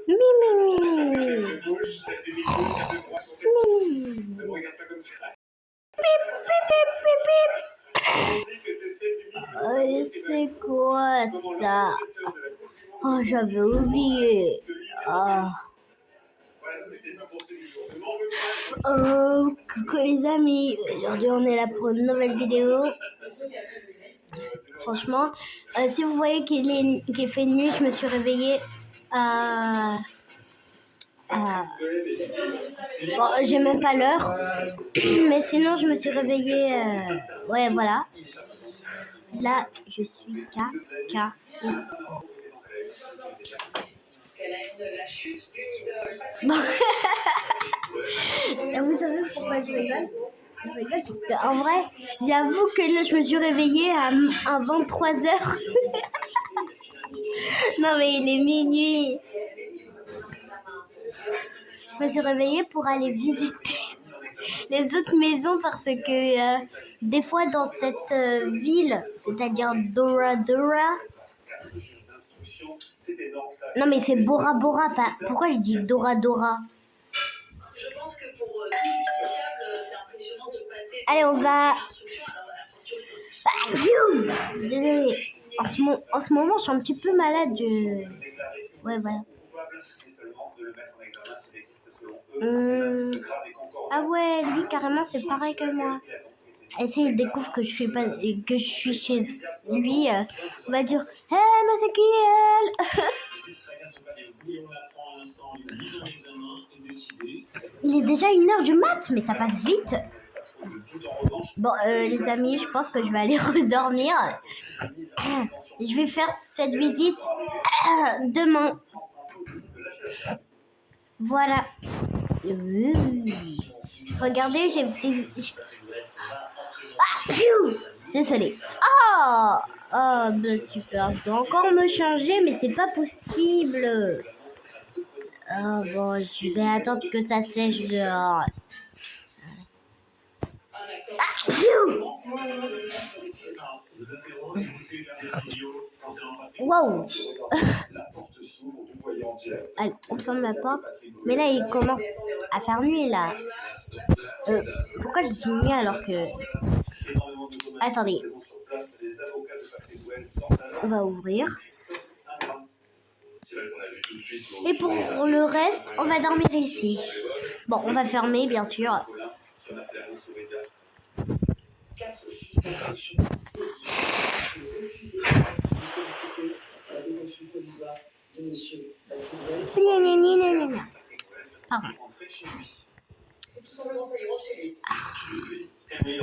Mimi. C'est quoi ça? Oh, j'avais oublié. Coucou les amis, aujourd'hui on est là pour une nouvelle vidéo. Franchement, si vous voyez qu'il fait nuit, je me suis réveillée bon, j'ai même pas l'heure, mais sinon je me suis réveillée. Ouais, voilà. Là, je suis caca. Bon. Et vous savez pourquoi je rigole? Je rigole parce qu'en vrai, j'avoue que là, je me suis réveillée à 23h. Non, mais il est minuit. Je me suis réveillée pour aller visiter les autres maisons parce que des fois dans cette ville, c'est-à-dire Dora Dora. Non, mais c'est Bora Bora, pas. Pourquoi je dis Dora Dora? Je pense que pour tout justiciable, c'est impressionnant de passer. Allez, on va. Désolée. En ce moment, je suis un petit peu malade. Ouais, voilà. Ah ouais, lui carrément, c'est pareil que moi. Et s'il découvre que je suis chez lui, on va dire hey, mais c'est qui elle? Il est déjà 1h du mat, mais ça passe vite. Bon, les amis, je pense que je vais aller redormir. Je vais faire cette visite demain. Voilà. Regardez, désolée. Oh, bah super. Je dois encore me changer, mais c'est pas possible. Oh bon, je vais attendre que ça sèche dehors. Wow. Allez, on ferme la porte. Mais là, il commence à faire nuit, là. Pourquoi je dis nuit alors que... Attendez. On va ouvrir. Et pour le reste, on va dormir ici. Bon, on va fermer, bien sûr.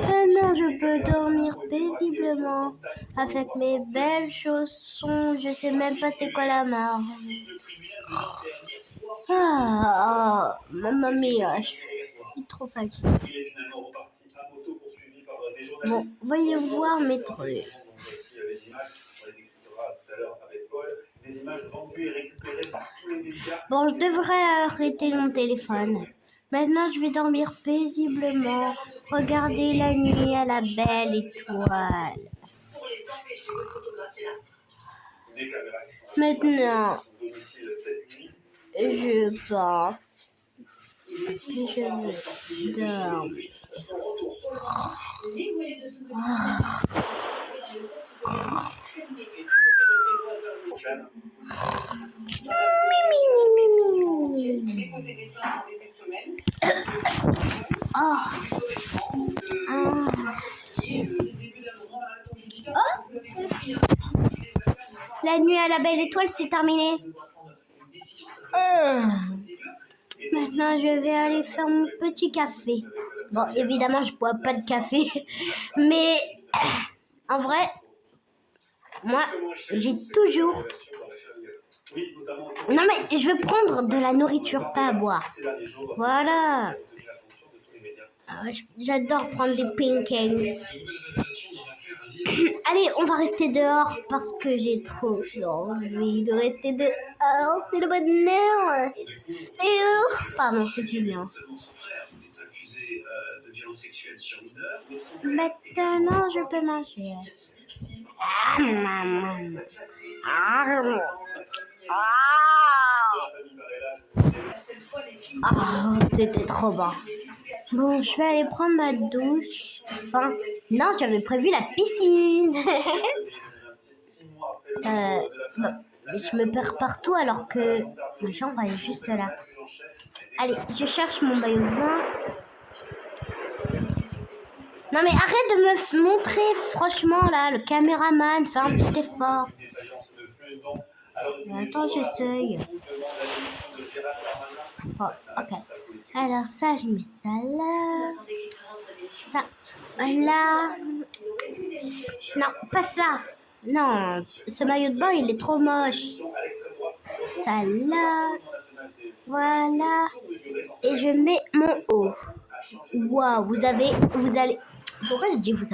Maintenant, je peux dormir paisiblement avec mes belles chaussons. Je sais même pas c'est quoi la marque. Mamma mia, je suis trop fatiguée. Bon, voyez voir mes trucs. Bon, je devrais arrêter mon téléphone. Maintenant, je vais dormir paisiblement. Regardez la nuit à la belle étoile. Maintenant, je pense que je vais dormir. La nuit à la belle étoile, c'est terminé. Maintenant, je vais aller faire mon petit café. Bon, évidemment, je bois pas de café. Mais en vrai, moi, j'ai toujours... Non, mais je veux prendre de la nourriture, pas à boire. Voilà. J'adore prendre des pancakes. Allez, on va rester dehors parce que j'ai trop envie de rester dehors. C'est le bonheur. Pardon, c'est du bien. Maintenant, je peux manger. Ah, c'était trop bon. Bon, je vais aller prendre ma douche. Enfin, non, j'avais prévu la piscine. Bon, je me perds partout alors que ma chambre elle est juste là. Allez, je cherche mon maillot de bain. Non mais arrête de me montrer, franchement là, le caméraman, fais un petit effort. Attends, j'essaye. Oh, ok. Alors ça, je mets ça là. Ça là. Non, pas ça. Non, ce maillot de bain, il est trop moche. Ça là. Voilà. Et je mets mon haut. Waouh, vous allez... Pourquoi je dis vous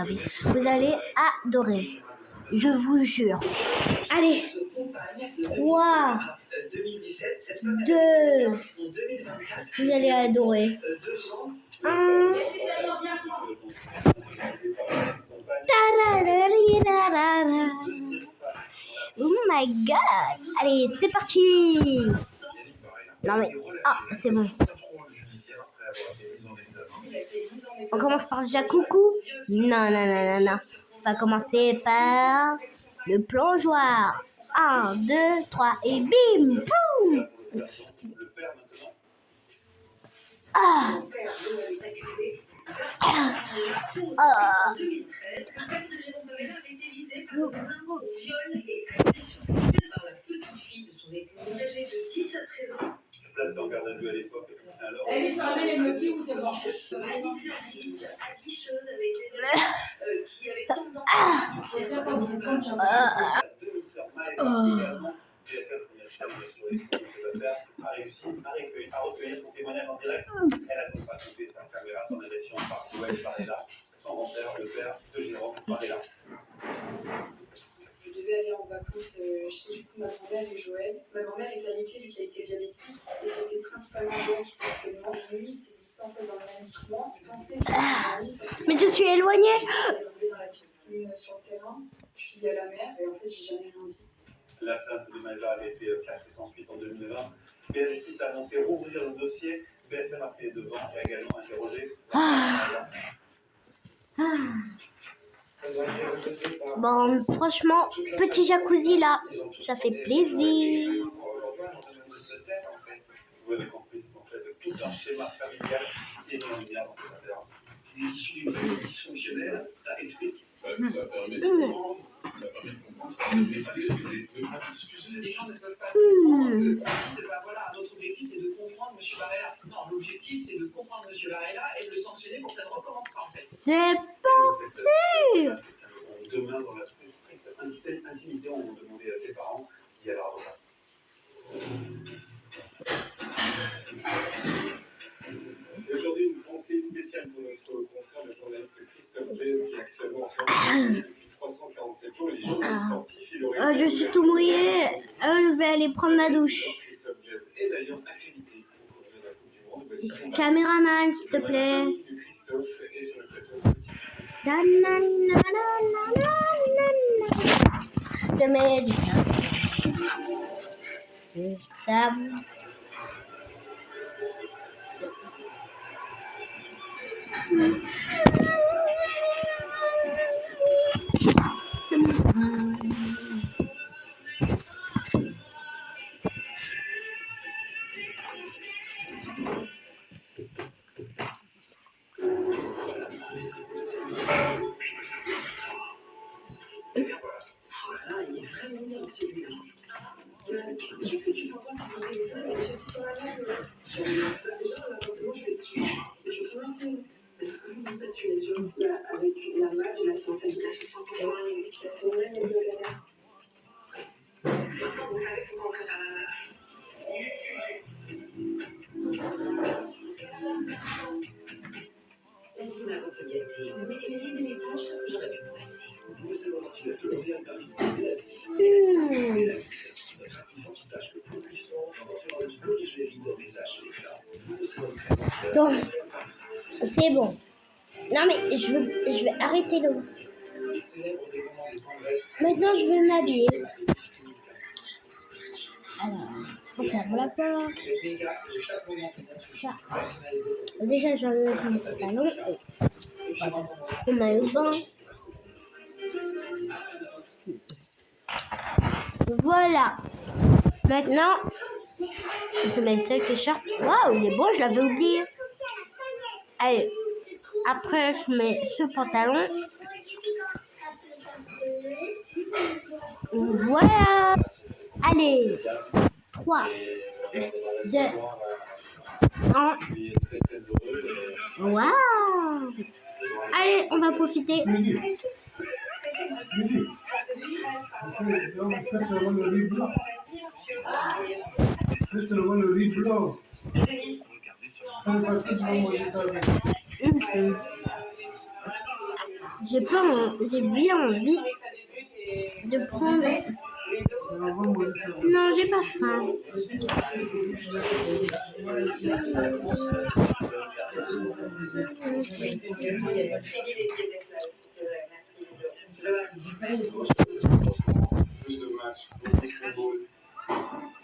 allez adorer. Je vous jure. Allez. 3, 2. Vous allez adorer. 1. Oh my god. Allez, c'est parti. Non mais... Ah, c'est bon. On commence par déjà coucou? Non, non, non, non, non. On va commencer par le plongeoir. 1, 2, 3 et bim! Boum! Ah! Ah! Elle est fermée les motifs ou c'est bon? A réussi à recueillir son témoignage en direct. Elle a donc raconté sa caméra, son agression par Joël Varela, son grand-père, le père de Jérôme Varela. Je devais aller en vacances chez ma grand-mère et Joël. Ma grand-mère est alitée vu qu'elle était diabétique et c'était principalement Joël qui s'occupait de moi. Et lui, il s'est glissé en fait dans le médicament. Il pensait que j'étais Mais je suis éloignée. Il est tombé dans la piscine sur le terrain, puis à la mer et en fait, j'ai jamais rien dit. La plainte de Maëva avait été classée sans suite en 2020. Mais la justice a annoncé rouvrir le dossier. BFM a pris les devants et a également interrogé. Bon, franchement, petit jacuzzi là, ça fait plaisir. Vous avez compris, c'est en fait tout un schéma familial qui est mis en lumière dans cette affaire. Il est issu d'une famille dysfonctionnelle, ça explique. Ça permet de comprendre, mais pas d'excuser. Les gens ne peuvent pas comprendre. Voilà, notre objectif c'est de comprendre M. Varela. Non, l'objectif c'est de comprendre M. Varela et de le sanctionner pour que ça ne recommence pas en fait. C'est pas sûr. Demain, dans la plus stricte intimité, on va demander à ses parents qui a leur avocat. Aujourd'hui, une pensée spéciale pour notre confrère, le journaliste Christophe Blaise, qui est actuellement enfermé depuis 347 jours. Les journalistes sportifs, il aurait... je suis tout mouillé. Je vais aller prendre ma douche. Christophe Blaise est d'ailleurs accrédité pour couvrir la Coupe du Monde. Caméraman, s'il te plaît. Christophe est sur le plateau. Je mets du sable. Qu'est-ce que tu penses sur ton téléphone? Je suis sur la map. Déjà, dans l'appartement, je vais dessus. Je suis sur la scène. Comment ça, tu es sur avec la map, j'ai la science habitation 100% l'habitation même de la map. Vous savez pourquoi on fait pas la map? On vous l'a refroidi. Mais il y a des tâches, j'aurais pu passer. Vous savez, Martinez, que l'Oréal permet de Donc, c'est bon. Non mais je vais arrêter l'eau. Maintenant je vais m'habiller. Alors. On ferme la porte. Ça. Déjà, j'enlève mon pantalon. On maillot de bain. Voilà. Maintenant, je mets ce t-shirt. Waouh, il est beau, je l'avais oublié. Allez. Après, je mets ce pantalon. Voilà. Allez. 3, 2, 1. Waouh. Allez, on va profiter. C'est seulement le riz blanc. Parce que tu vas manger ça avec. J'ai bien envie de prendre. Non, j'ai pas faim. Plus de matchs, des football,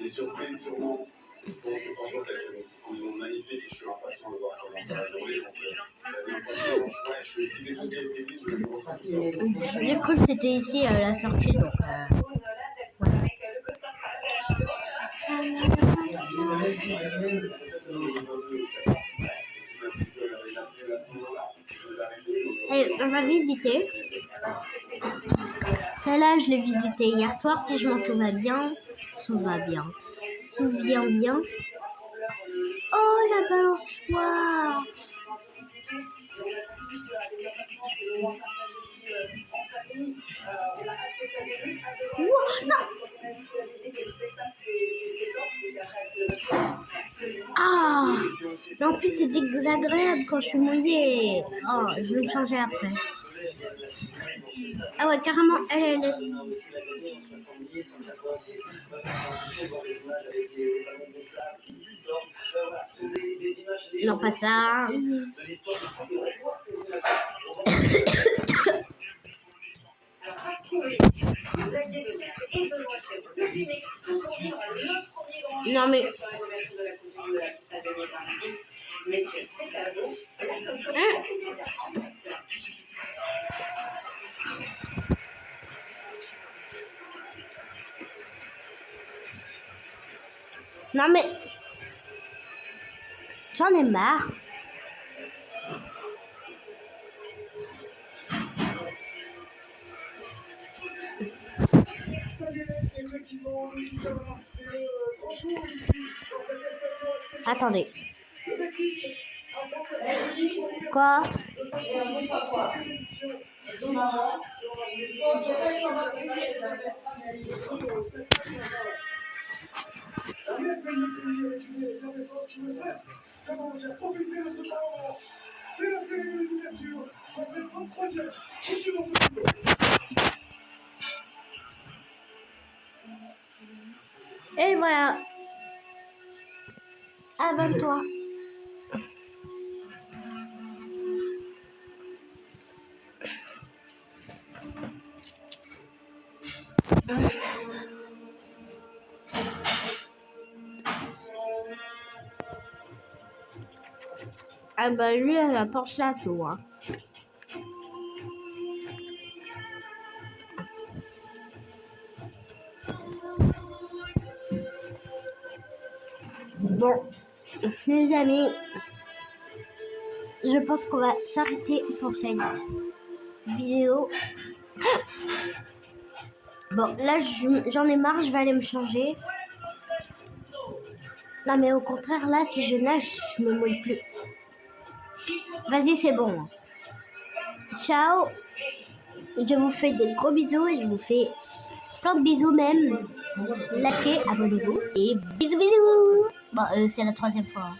des surprises sûrement. Je pense que franchement, ça va être un monde magnifique et je suis impatient de voir comment ça va jouer. Donc, je suis excité de tout ce qui a été dit. J'ai cru que c'était ici à la sortie, donc voilà. Et on va visiter. Celle-là, je l'ai visitée hier soir, si je m'en souviens bien. Souviens bien. Oh, la balançoire. Wow, non. Ah, mais en plus c'est désagréable quand je suis mouillée. Oh, je vais me changer après. Ah ouais, carrément, elle est. Non, pas ça. Non mais. Non mais. J'en ai marre. Attendez. Quoi? Et voilà. Abonne-toi. Ah bah lui, elle apporte ça, tu vois. Bon, les amis, je pense qu'on va s'arrêter pour cette vidéo. Bon, là, j'en ai marre, je vais aller me changer. Non, mais au contraire, là, si je nage, je me mouille plus. Vas-y, c'est bon. Ciao. Je vous fais des gros bisous et je vous fais plein de bisous même. Likez, abonnez-vous et bisous bisous. Bon, c'est la 3e fois.